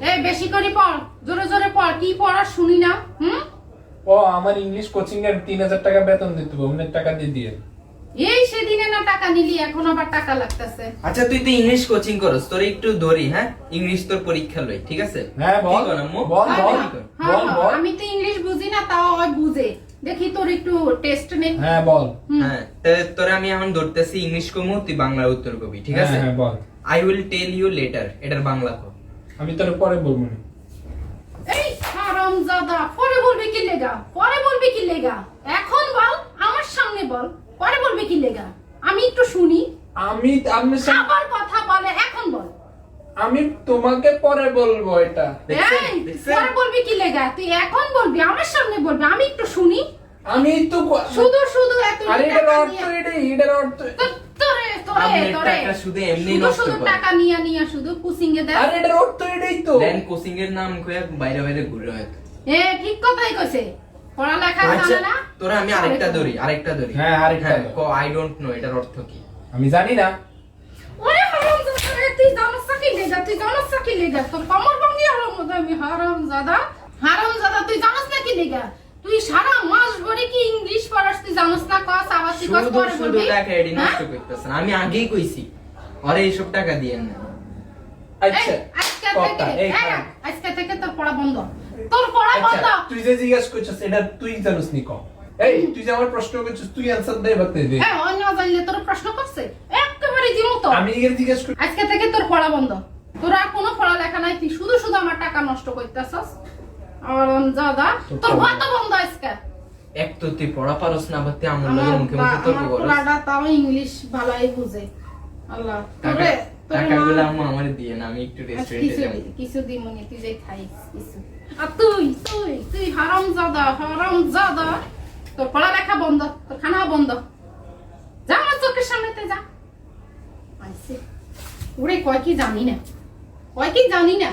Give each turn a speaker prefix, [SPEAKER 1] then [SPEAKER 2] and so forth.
[SPEAKER 1] এই বেশি করে পড়, জোরে জোরে পড়, কি পড়া শুনি না।
[SPEAKER 2] ও আমার ইংলিশ কোচিং এর 3000 টাকা বেতন দিতে হবে, অনেক টাকা দিয়ে
[SPEAKER 1] এই সেদিনে না টাকা নিলি, এখন আবার টাকা লাগতেছে।
[SPEAKER 3] আচ্ছা তুই তো ইংলিশ কোচিং করস, তোর একটু ধরি। হ্যাঁ, ইংলিশ তোর পরীক্ষা লই, ঠিক আছে?
[SPEAKER 2] হ্যাঁ বল
[SPEAKER 3] কি কর আম্মু?
[SPEAKER 2] বল
[SPEAKER 1] হ্যাঁ,
[SPEAKER 2] বল
[SPEAKER 1] হ্যাঁ,
[SPEAKER 2] বল
[SPEAKER 1] হ্যাঁ,
[SPEAKER 2] বল
[SPEAKER 1] আমি তো ইংলিশ বুঝি না, তাও ওই বুঝে। দেখি তোর একটু টেস্ট নে।
[SPEAKER 2] হ্যাঁ বল
[SPEAKER 3] হ্যাঁ, তোরে আমি এখন ধরতেছি ইংলিশ কমু, তুই বাংলার উত্তর কবি, ঠিক আছে?
[SPEAKER 2] হ্যাঁ বল।
[SPEAKER 3] I will tell you later, এটার বাংলা কর।
[SPEAKER 2] আমি তোর পরে বলবো না।
[SPEAKER 1] এই হারামজাদা, পরে বলবি কি লেগা? পরে বলবি কি লেগা? এখন বল, আমার সামনে বল, পরে বলবি কি লেগা? আমি একটু শুনি।
[SPEAKER 2] আমি
[SPEAKER 1] আবার কথা বলে, এখন বল।
[SPEAKER 2] আমি তোমাকে পরে বলবো এটা।
[SPEAKER 3] দেখছেন?
[SPEAKER 1] এই,
[SPEAKER 3] দেখছেন?
[SPEAKER 1] পরে বলবি কি লেগা? তুই এখন বলবি, আমার সামনে বলবি, আমি একটু শুনি।
[SPEAKER 2] আমি তো
[SPEAKER 1] শুধু শুধু এত
[SPEAKER 2] আরে এটার
[SPEAKER 1] টাকা
[SPEAKER 2] অর্থ
[SPEAKER 1] নিয়ে-
[SPEAKER 2] এটার অর্থ
[SPEAKER 1] তোরে তোরে
[SPEAKER 3] আপনার
[SPEAKER 1] তোরে
[SPEAKER 3] টাকা শুধু এমনি
[SPEAKER 1] শুধু
[SPEAKER 3] নষ্ট
[SPEAKER 1] শুধু
[SPEAKER 3] করে।
[SPEAKER 1] টাকা নিয়া শুধু কোচিং এ দেয়।
[SPEAKER 2] আরে এটার অর্থ এটাই তো।
[SPEAKER 3] দেন কোচিং এর নাম কইয়া বাইরে বাইরে ঘুরে হয়তো।
[SPEAKER 1] ঠিক কথাই কইছে, পড়ালেখা
[SPEAKER 3] আচ্ছা
[SPEAKER 1] জানে না।
[SPEAKER 3] তোরা আমি আরেকটা ধরি।
[SPEAKER 2] হ্যাঁ, আরেকটা ধর।
[SPEAKER 3] কো আই ডোন্ট নো, এটার অর্থ কি?
[SPEAKER 2] আমি জানি না।
[SPEAKER 1] ওরে হারামজাদা রে, তুই জানোস না কি লেগা? তুই জানোস না কি লেগা? তোর কমর ভাঙি হারামজাদা, আমি হারামজাদা। হারামজাদা, তুই জানোস না কি লেগা? তুই সারা মাস ভরে কি ইংলিশ পড়াস? তুই জানোস না কস আবাসিক কস
[SPEAKER 3] শুধু
[SPEAKER 1] পরে
[SPEAKER 3] শুধু
[SPEAKER 1] বলবি?
[SPEAKER 3] টাকা এডি
[SPEAKER 1] হ্যাঁ?
[SPEAKER 3] নষ্ট করতেছেন। আমি আগেই কইছি আরে এইসব টাকা দিয়েন না।
[SPEAKER 2] আচ্ছা
[SPEAKER 1] এই, আজকে
[SPEAKER 2] কথা,
[SPEAKER 1] থেকে
[SPEAKER 2] এই
[SPEAKER 1] এই,
[SPEAKER 2] কারণ।
[SPEAKER 1] আজকে থেকে তোর পড়া বন্ধ। তোর পড়া বন্ধ।
[SPEAKER 2] আচ্ছা তুই যে জিজ্ঞাসা করছিস এটা তুই জানিস নি কম। এই তুই যে আমার প্রশ্ন করছিস তুই অ্যানসার দে বাতে দে।
[SPEAKER 1] অন্য জানলে তোর প্রশ্ন করছে একেবারে দিমু তো।
[SPEAKER 2] আমি এর জিজ্ঞাসা করি।
[SPEAKER 1] আজকে থেকে তোর পড়া বন্ধ। তোর আর কোনো পড়ালেখা নাই, তুই শুধু শুধু আমার টাকা নষ্ট করতেছস। আর দাদা, তোর ভাত বন্ধ আজকে।
[SPEAKER 3] এক তো তুই পড়া পারস না, আবার তুই আমার লগে মুখে মুখে তর্ক
[SPEAKER 1] আমার
[SPEAKER 3] করস।
[SPEAKER 1] পোলাটা তাও ইংলিশ ভালোই বুঝে। আল্লাহ তোরে
[SPEAKER 3] টাকাগুলো আম্মু আমারে দিয়ে না, আমি একটু রেস্টুরেন্টে
[SPEAKER 1] কিছু
[SPEAKER 3] যাব।
[SPEAKER 1] কিছু দিমুনি, তুই যাই খাইস কিছু। আর তুই তুই তুই হারামজাদা, তোর পড়ালেখা বন্ধ, তোর খানা বন্ধ। যা আমার চোখের সামনেতে যা। আইসে ওরে কয় কি জানি না, কয় কি জানি না।